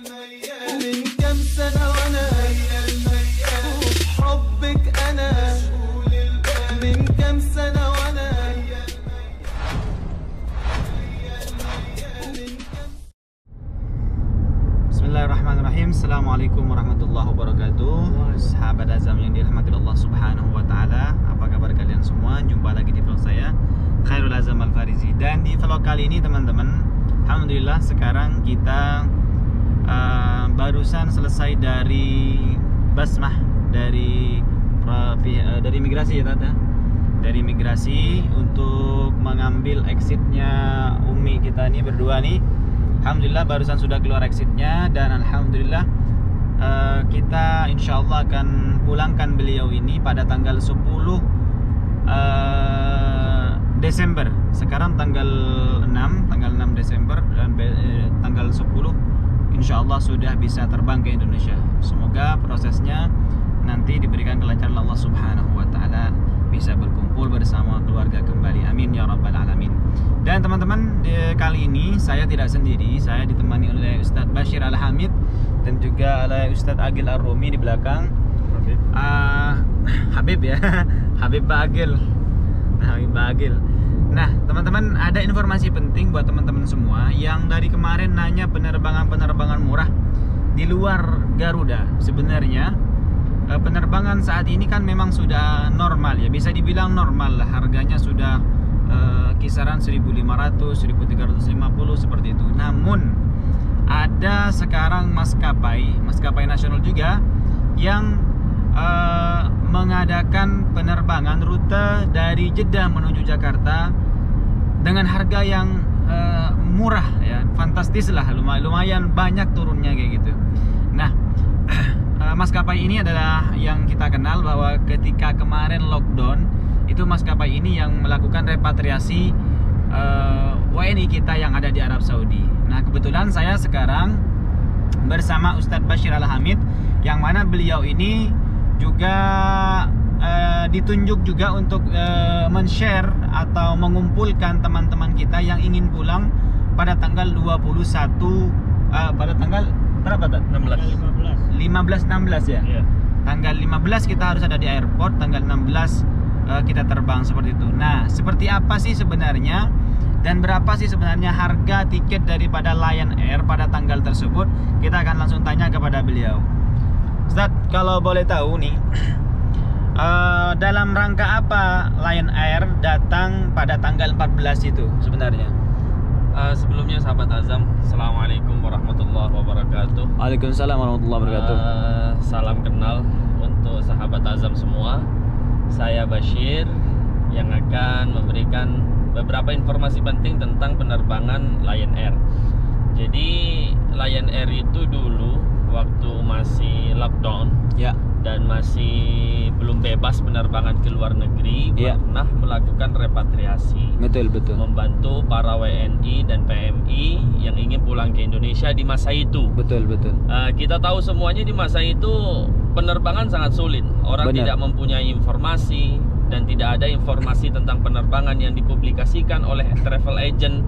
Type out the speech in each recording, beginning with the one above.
من كم سنة وأنا حبك أنا من كم سنة وأنا Bismillahirrahmanirrahim. Assalamualaikum warahmatullahi wabarakatuh. Sahabat Azam yang dirahmati Allah Subhanahu wa taala, apa kabar kalian semua? Jumpa lagi di vlog saya, Khairul Azam Al-Farizi. Dan di vlog kali ini teman-teman, alhamdulillah sekarang kita barusan selesai dari basmah dari migrasi ya Tata. Dari migrasi untuk mengambil exitnya Umi kita nih berdua nih. Alhamdulillah barusan sudah keluar exitnya dan alhamdulillah kita insya Allah akan pulangkan beliau ini pada tanggal 10 Desember. Sekarang tanggal 6 Desember dan tanggal 10 insya Allah sudah bisa terbang ke Indonesia. Semoga prosesnya nanti diberikan kelancaran Allah Subhanahu wa taala, bisa berkumpul bersama keluarga kembali. Amin ya rabbal alamin. Dan teman-teman, kali ini saya tidak sendiri. Saya ditemani oleh Ustadz Bashir Al-Hamid dan juga oleh Ustadz Agil Ar-Rumi di belakang. Habib ya. Habib Bagil. Nah, teman-teman, ada informasi penting buat teman-teman semua yang dari kemarin nanya penerbangan murah di luar Garuda. Sebenarnya penerbangan saat ini kan memang sudah normal ya, bisa dibilang normal lah. Harganya sudah kisaran 1.500, 1.350 seperti itu. Namun ada sekarang maskapai nasional juga yang mengadakan penerbangan rute dari Jeddah menuju Jakarta dengan harga yang murah ya, fantastis lah, lumayan banyak turunnya kayak gitu. Nah, maskapai ini adalah yang kita kenal bahwa ketika kemarin lockdown itu maskapai ini yang melakukan repatriasi WNI kita yang ada di Arab Saudi. Nah, kebetulan saya sekarang bersama Ustadz Bashir Al-Hamid, yang mana beliau ini juga ditunjuk juga untuk men-share atau mengumpulkan teman-teman kita yang ingin pulang pada tanggal 21 pada tanggal berapa? 15-16 ya? Yeah. Tanggal 15 kita harus ada di airport, tanggal 16 kita terbang seperti itu. Nah, seperti apa sih sebenarnya dan berapa sih sebenarnya harga tiket daripada Lion Air pada tanggal tersebut? Kita akan langsung tanya kepada beliau. Ustaz, kalau boleh tahu nih, dalam rangka apa Lion Air datang pada tanggal 14 itu sebenarnya? Sebelumnya sahabat Azam, Assalamualaikum warahmatullahi wabarakatuh. Waalaikumsalam warahmatullahi wabarakatuh. Salam kenal untuk sahabat Azam semua. Saya Bashir yang akan memberikan beberapa informasi penting tentang penerbangan Lion Air. Jadi Lion Air itu dulu waktu masih lockdown ya, dan masih belum bebas penerbangan ke luar negeri ya, pernah melakukan repatriasi. Betul. Membantu para WNI dan PMI yang ingin pulang ke Indonesia di masa itu. Betul. Kita tahu semuanya di masa itu penerbangan sangat sulit. Orang tidak mempunyai informasi dan tidak ada informasi tentang penerbangan yang dipublikasikan oleh travel agent.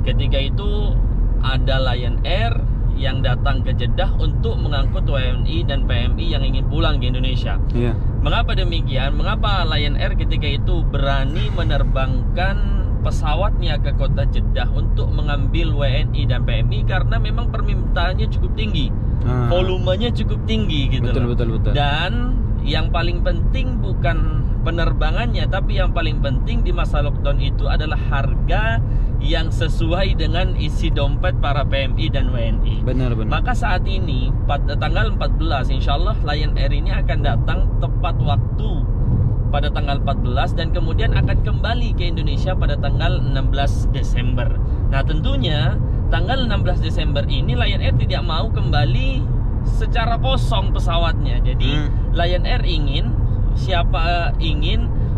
Ketika itu ada Lion Air yang datang ke Jeddah untuk mengangkut WNI dan PMI yang ingin pulang ke Indonesia. Yeah. Mengapa demikian? Mengapa Lion Air ketika itu berani menerbangkan pesawatnya ke kota Jeddah untuk mengambil WNI dan PMI? Karena memang permintaannya cukup tinggi, volumenya cukup tinggi gitu. Betul. Dan yang paling penting bukan penerbangannya, tapi yang paling penting di masa lockdown itu adalah harga yang sesuai dengan isi dompet para PMI dan WNI. Benar. Maka saat ini pada tanggal 14 insya Allah Lion Air ini akan datang tepat waktu pada tanggal 14 dan kemudian akan kembali ke Indonesia pada tanggal 16 Desember. Nah, tentunya tanggal 16 Desember ini Lion Air tidak mau kembali secara kosong pesawatnya. Jadi Lion Air ingin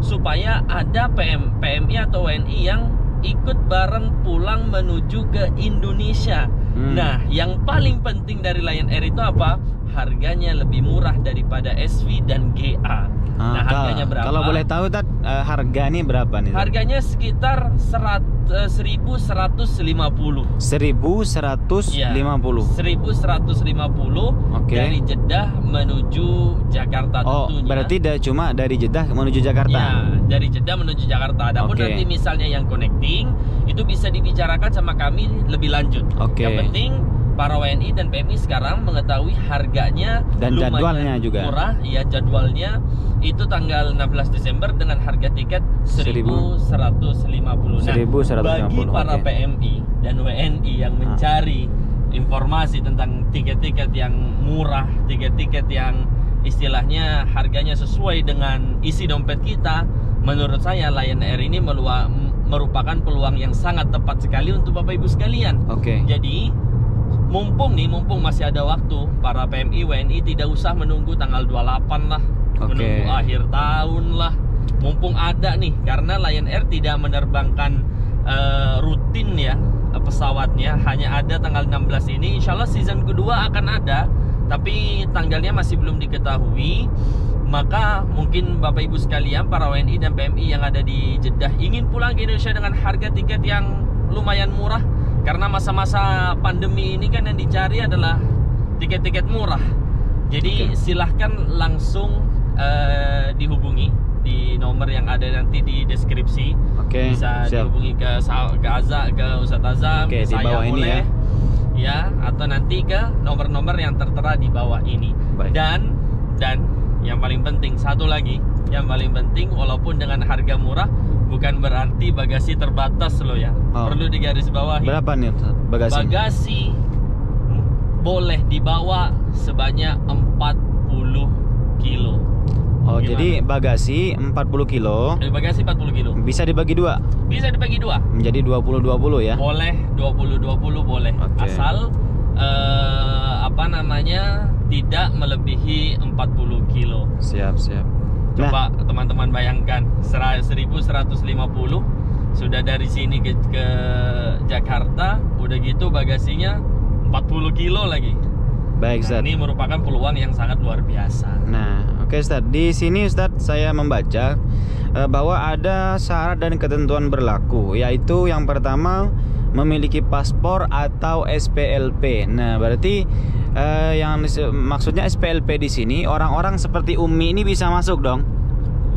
supaya ada PMI atau WNI yang ikut bareng pulang menuju ke Indonesia. Nah, yang paling penting dari Lion Air itu apa? Harganya lebih murah daripada SV dan GA. Nah, harganya berapa? Kalau boleh tahu, harga ini berapa nih? Harganya sekitar 100 1150. 1150. Ya, 1150 Oke. dari Jeddah menuju Jakarta Oh, tentunya. berarti cuma dari Jeddah menuju Jakarta. Ya, dari Jeddah menuju Jakarta. Adapun Oke. nanti misalnya yang connecting itu bisa dibicarakan sama kami lebih lanjut. Oke. Yang penting para WNI dan PMI sekarang mengetahui harganya Dan lumayan jadwalnya juga. murah. Ya, jadwalnya itu tanggal 16 Desember dengan harga tiket 1150. Nah, 1150, bagi para oke. PMI dan WNI yang mencari informasi tentang tiket-tiket yang murah, tiket-tiket yang istilahnya harganya sesuai dengan isi dompet kita, menurut saya Lion Air ini merupakan peluang yang sangat tepat sekali untuk Bapak Ibu sekalian. Oke. Jadi mumpung masih ada waktu, para PMI WNI tidak usah menunggu tanggal 28 lah, Oke. menunggu akhir tahun lah. Mumpung ada nih, karena Lion Air tidak menerbangkan rutin ya pesawatnya, hanya ada tanggal 16 ini. Insya Allah season kedua akan ada, tapi tanggalnya masih belum diketahui. Maka mungkin Bapak Ibu sekalian, para WNI dan PMI yang ada di Jeddah ingin pulang ke Indonesia dengan harga tiket yang lumayan murah, karena masa-masa pandemi ini kan yang dicari adalah tiket-tiket murah. Jadi Oke. silahkan langsung dihubungi di nomor yang ada nanti di deskripsi. Oke, Bisa siap. dihubungi ke Azza, ke Ustadz Azam, Oke, ke di saya bawah ini boleh, ya, atau nanti ke nomor-nomor yang tertera di bawah ini. Baik. Dan yang paling penting, satu lagi yang paling penting, walaupun dengan harga murah bukan berarti bagasi terbatas loh ya. Oh. Perlu digarisbawahi. Berapa nih bagasinya? Bagasi boleh dibawa sebanyak 40 kilo. Oh, Gimana? jadi bagasi 40 kilo Bagasi 40 kilo. bisa dibagi dua Bisa dibagi dua. menjadi 20-20 ya? Boleh 20-20 boleh. Oke. Asal tidak melebihi 40 kilo. Siap. Nah, Coba teman-teman bayangkan 1150 sudah dari sini ke Jakarta, udah gitu bagasinya 40 kilo lagi. baik Nah, Ustadz. ini merupakan peluang yang sangat luar biasa. Nah, oke Ustadz. Di sini Ustadz saya membaca bahwa ada syarat dan ketentuan berlaku, yaitu yang pertama memiliki paspor atau SPLP. Nah, berarti maksudnya SPLP di sini orang-orang seperti Umi ini bisa masuk dong?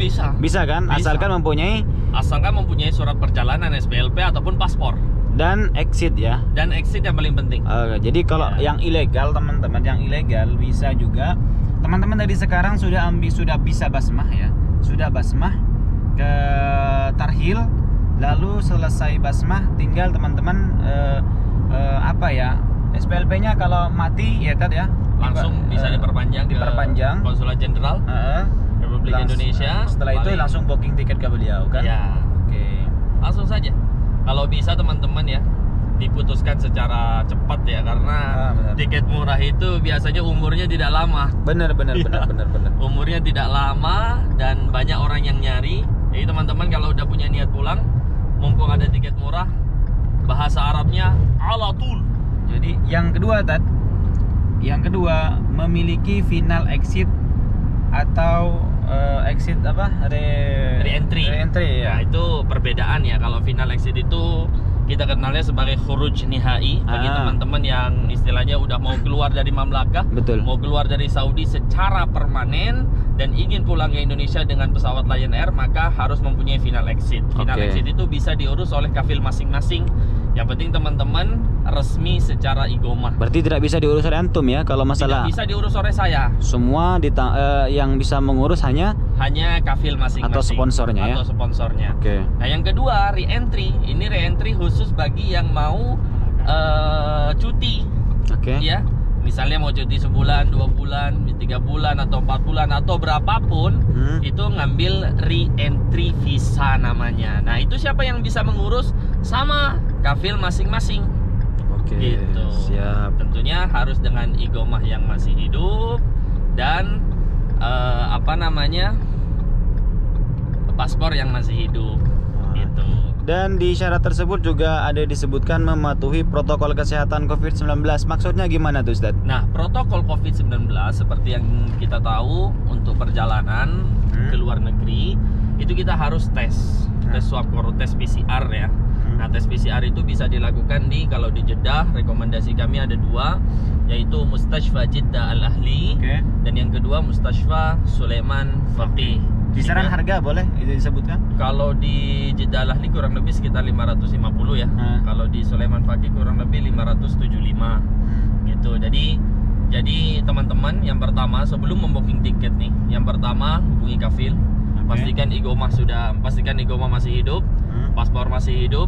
Bisa. Bisa kan? Bisa. Asalkan mempunyai Asalkan mempunyai surat perjalanan SPLP ataupun paspor. dan exit ya. Dan exit yang paling penting. Jadi kalau Ya. yang ilegal, teman-teman yang ilegal bisa juga. Teman-teman dari sekarang sudah bisa basmah ya. Sudah basmah ke Tarhil, lalu selesai basmah tinggal teman-teman SPLP-nya kalau mati ya Tad ya. Langsung bisa diperpanjang diperpanjang. ke Konsulat Jenderal Republik Indonesia. Setelah itu Paling- langsung booking tiket ke beliau kan? Ya, Oke. langsung saja. Kalau bisa teman-teman ya diputuskan secara cepat ya, karena benar. tiket murah itu biasanya umurnya tidak lama. Bener. Iya. Umurnya tidak lama dan banyak orang yang nyari. Jadi teman-teman kalau udah punya niat pulang, mumpung ada tiket murah, bahasa Arabnya ala tul. Jadi yang kedua Tad, memiliki final exit atau exit Re-entry. Re-entry Ya, ya. itu perbedaan ya. Kalau final exit itu kita kenalnya sebagai khuruj nihai bagi teman-teman yang istilahnya udah mau keluar dari mamlakah, Betul. mau keluar dari Saudi secara permanen dan ingin pulang ke Indonesia dengan pesawat Lion Air, maka harus mempunyai final exit. Final Oke. exit itu bisa diurus oleh kafil masing-masing. Yang penting teman-teman resmi secara igomah. Berarti tidak bisa diurus oleh antum ya kalau masalah. Tidak bisa diurus oleh saya, Semua yang bisa mengurus hanya hanya kafil masing-masing Atau sponsornya ya? Atau sponsornya. Oke. Nah, yang kedua, re-entry. Ini re-entry khusus bagi yang mau cuti. Oke. Ya, misalnya mau cuti sebulan, 2 bulan, 3 bulan, atau 4 bulan, atau berapapun, itu ngambil re-entry visa namanya. Nah, itu siapa yang bisa mengurus? Sama kafil masing-masing. Oke. Gitu. Siap. Tentunya harus dengan igomah yang masih hidup dan paspor yang masih hidup. Gitu. Dan di syarat tersebut juga ada disebutkan mematuhi protokol kesehatan COVID-19. Maksudnya gimana tuh Ustadz? Nah, protokol COVID-19 seperti yang kita tahu untuk perjalanan ke luar negeri itu kita harus tes swab, tes PCR ya. Nah, tes PCR itu bisa dilakukan kalau di Jeddah, rekomendasi kami ada 2, yaitu Mustashfa Jeddah Al-Ahli, Oke. dan yang kedua Mustashfa Sulaiman Faqih. Kisaran harga boleh itu disebutkan? Kalau di Jeddah Al-Ahli kurang lebih sekitar 550 ya. Kalau di Sulaiman Faqih kurang lebih 575 gitu. Jadi teman-teman, yang pertama sebelum membooking tiket nih, yang pertama hubungi kafil. Pastikan Igoma masih hidup, paspor masih hidup,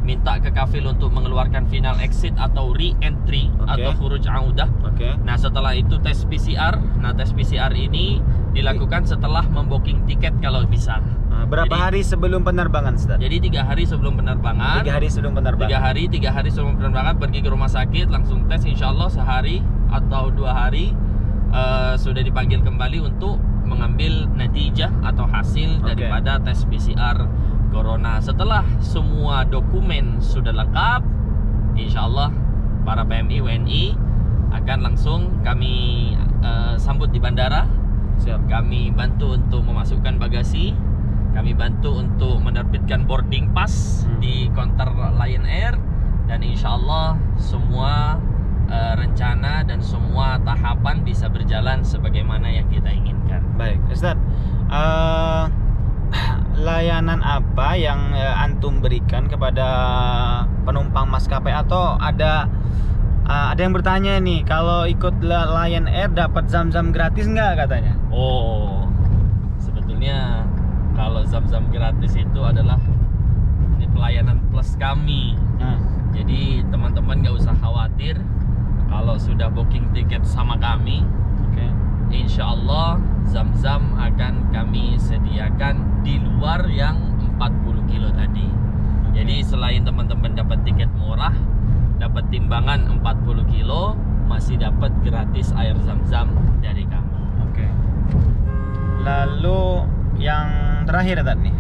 minta ke kafil untuk mengeluarkan final exit atau re-entry atau khuruj audah. Nah, setelah itu tes PCR. Nah, tes PCR ini dilakukan setelah membooking tiket kalau bisa. Berapa hari sebelum penerbangan, Ustaz? Jadi 3 hari sebelum penerbangan. 3 hari sebelum penerbangan. 3 hari sebelum penerbangan pergi ke rumah sakit, langsung tes. Insya Allah sehari atau 2 hari sudah dipanggil kembali untuk mengambil natijah atau hasil daripada tes PCR Corona. Setelah semua dokumen sudah lengkap, insya Allah para PMI WNI akan langsung kami sambut di bandara. Siap. Kami bantu untuk memasukkan bagasi, kami bantu untuk menerbitkan boarding pass di counter Lion Air, dan insya Allah semua rencana dan semua tahapan bisa berjalan sebagaimana yang kita inginkan. Baik, Ustaz. Layanan apa yang antum berikan kepada penumpang maskapai, atau ada yang bertanya nih, kalau ikut Lion Air dapat zam-zam gratis nggak katanya? Oh, sebetulnya kalau zam-zam gratis itu adalah ini pelayanan plus kami. Jadi teman-teman nggak usah khawatir. Kalau sudah booking tiket sama kami, insya Allah zam-zam akan kami sediakan di luar yang 40 kilo tadi. Jadi selain teman-teman dapat tiket murah, dapat timbangan 40 kilo, masih dapat gratis air zam-zam dari kami. Lalu yang terakhir tadi nih,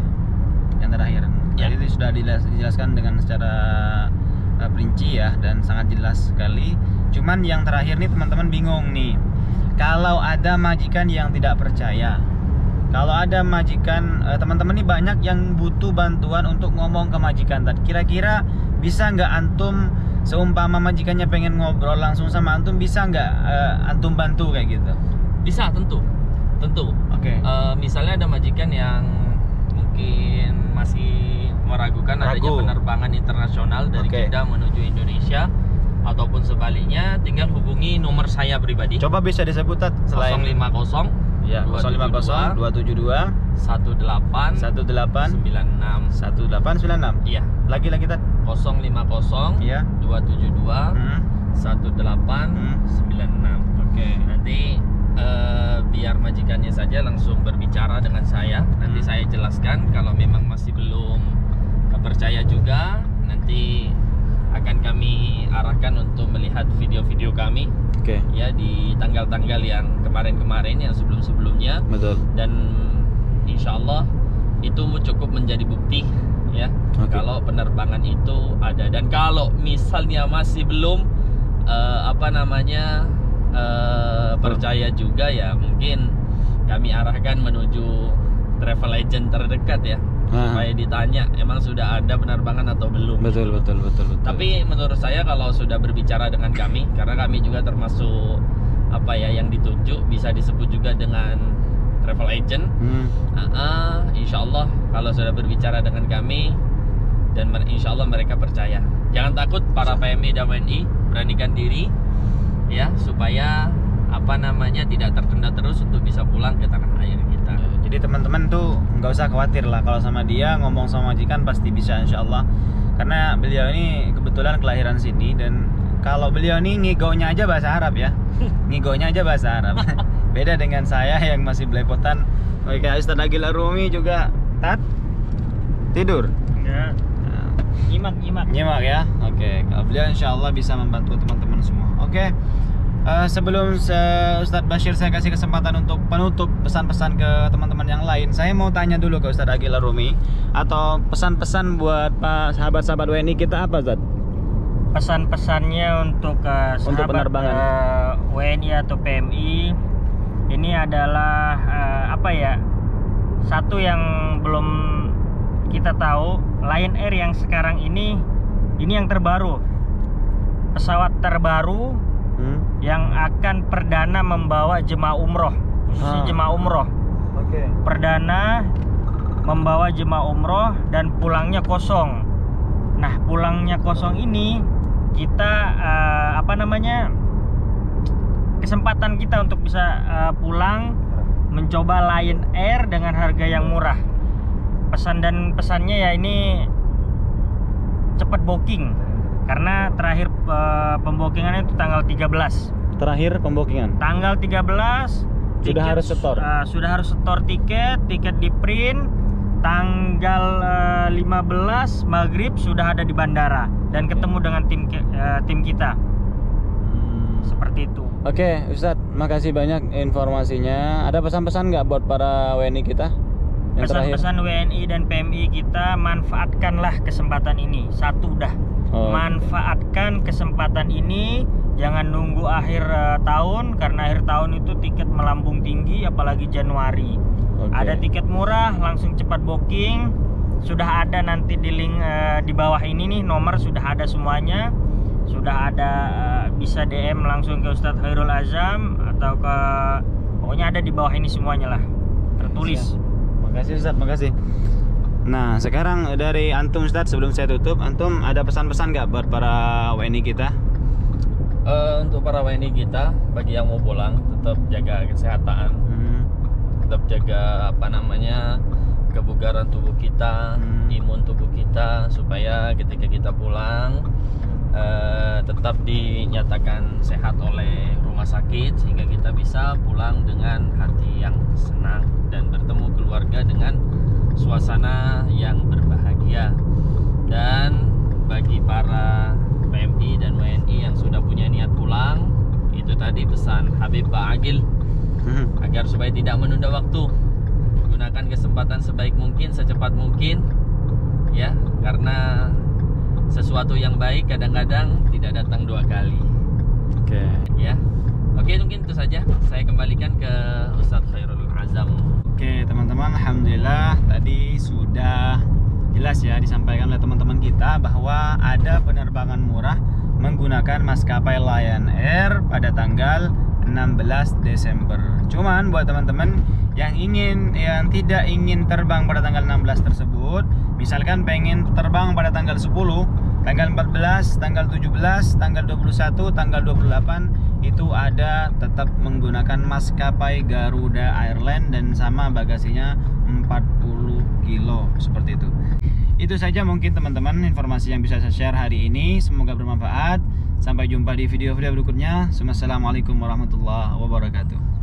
yang terakhir. Ya. Jadi sudah dijelaskan dengan secara perinci ya, dan sangat jelas sekali. Cuman yang terakhir nih teman-teman bingung nih. Kalau ada majikan yang tidak percaya, kalau ada majikan, teman-teman nih banyak yang butuh bantuan untuk ngomong ke majikan tadi. Kira-kira bisa nggak antum, seumpama majikannya pengen ngobrol langsung sama antum, bisa nggak antum bantu kayak gitu? Bisa, tentu. Misalnya ada majikan yang mungkin masih meragukan adanya penerbangan internasional dari Jeddah menuju Indonesia, ataupun sebaliknya, tinggal hubungi nomor saya pribadi. Coba bisa disebut selain 050 ya, 050 272 1896. Iya. Lagi Tat. 050 ya 272 1896. Nanti biar majikannya saja langsung berbicara dengan saya. Nanti saya jelaskan. Kalau memang masih belum percaya juga, nanti akan kami arahkan untuk melihat video-video kami. Ya, di tanggal-tanggal yang kemarin-kemarin, yang sebelum-sebelumnya. Betul. Dan insya Allah itu cukup menjadi bukti ya, kalau penerbangan itu ada. Dan kalau misalnya masih belum percaya juga, ya mungkin kami arahkan menuju travel agent terdekat ya, supaya ditanya emang sudah ada penerbangan atau belum. Betul. Tapi menurut saya kalau sudah berbicara dengan kami, karena kami juga termasuk yang ditunjuk, bisa disebut juga dengan travel agent. Insya Allah kalau sudah berbicara dengan kami, dan insya Allah mereka percaya. Jangan takut para PMI dan WNI, beranikan diri ya, supaya tidak tertunda terus untuk bisa pulang ke tanah air kita. Jadi teman-teman tuh nggak usah khawatir lah, kalau sama dia ngomong sama majikan pasti bisa insya Allah. Karena beliau ini kebetulan kelahiran sini, dan kalau beliau ini ngigonya aja bahasa Arab ya. Ngigonya aja bahasa Arab. Beda dengan saya yang masih belepotan. Kayak Ustaz Agil Arumi juga tidur. Enggak. Nyimak ya. Kalau beliau insya Allah bisa membantu teman-teman semua. Sebelum Ustadz Bashir saya kasih kesempatan untuk penutup pesan-pesan ke teman-teman yang lain, saya mau tanya dulu ke Ustadz Agil Arumi, atau pesan-pesan buat sahabat-sahabat WNI kita apa, Ustadz? Pesan-pesannya untuk sahabat penerbangan WNI atau PMI ini adalah satu yang belum kita tahu, Lion Air yang sekarang ini yang terbaru. Pesawat terbaru yang akan perdana membawa jemaah umroh, khususnya jemaah umroh. Oke. Perdana membawa jemaah umroh dan pulangnya kosong. Nah, pulangnya kosong ini kita kesempatan kita untuk bisa pulang mencoba Lion Air dengan harga yang murah. Pesannya ya ini cepat booking karena terakhir pembookingannya itu tanggal 13. Terakhir pembookingan. Tanggal 13 Sudah harus setor. Sudah harus setor tiket di print. Tanggal 15 maghrib sudah ada di bandara dan ketemu dengan tim kita. Seperti itu. Oke, Ustadz, makasih banyak informasinya. Ada pesan-pesan nggak buat para WNI kita? Yang terakhir. Pesan-pesan WNI dan PMI kita, manfaatkanlah kesempatan ini. Satu dah. Manfaatkan kesempatan ini. Jangan nunggu akhir tahun, karena akhir tahun itu tiket melambung tinggi, apalagi Januari. Ada tiket murah, langsung cepat booking. Sudah ada nanti di link di bawah ini nih, nomor sudah ada semuanya. Sudah ada, bisa DM langsung ke Ustadz Khairul Azam atau ke, pokoknya ada di bawah ini semuanya lah, tertulis. Makasih Ustadz, makasih. Nah, sekarang dari antum Ustadz, sebelum saya tutup, antum ada pesan-pesan nggak buat para WNI kita? Untuk para WNI kita, bagi yang mau pulang, tetap jaga kesehatan, tetap jaga kebugaran tubuh kita, imun tubuh kita, supaya ketika kita pulang tetap dinyatakan sehat oleh rumah sakit, sehingga kita bisa pulang dengan hati yang senang dan bertemu keluarga dengan suasana yang berbahagia. Dan bagi para PMI dan WNI yang sudah punya niat pulang, itu tadi pesan Habib Ba'agil, agar supaya tidak menunda waktu, gunakan kesempatan sebaik mungkin, secepat mungkin, ya, karena sesuatu yang baik kadang-kadang tidak datang dua kali. Oke. Ya, oke, mungkin itu saja. Saya kembalikan ke Ustadz Khairul Azam. Oke, teman-teman, alhamdulillah tadi sudah jelas ya disampaikan oleh teman-teman kita bahwa ada penerbangan murah menggunakan maskapai Lion Air pada tanggal 16 Desember. Cuman buat teman-teman yang tidak ingin terbang pada tanggal 16 tersebut, misalkan pengen terbang pada tanggal 10, tanggal 14, tanggal 17, tanggal 21, tanggal 28, itu ada tetap menggunakan maskapai Garuda Airlines dan sama bagasinya 40 kilo seperti itu. Itu saja mungkin teman-teman informasi yang bisa saya share hari ini. Semoga bermanfaat. Sampai jumpa di video-video berikutnya. Wassalamualaikum warahmatullahi wabarakatuh.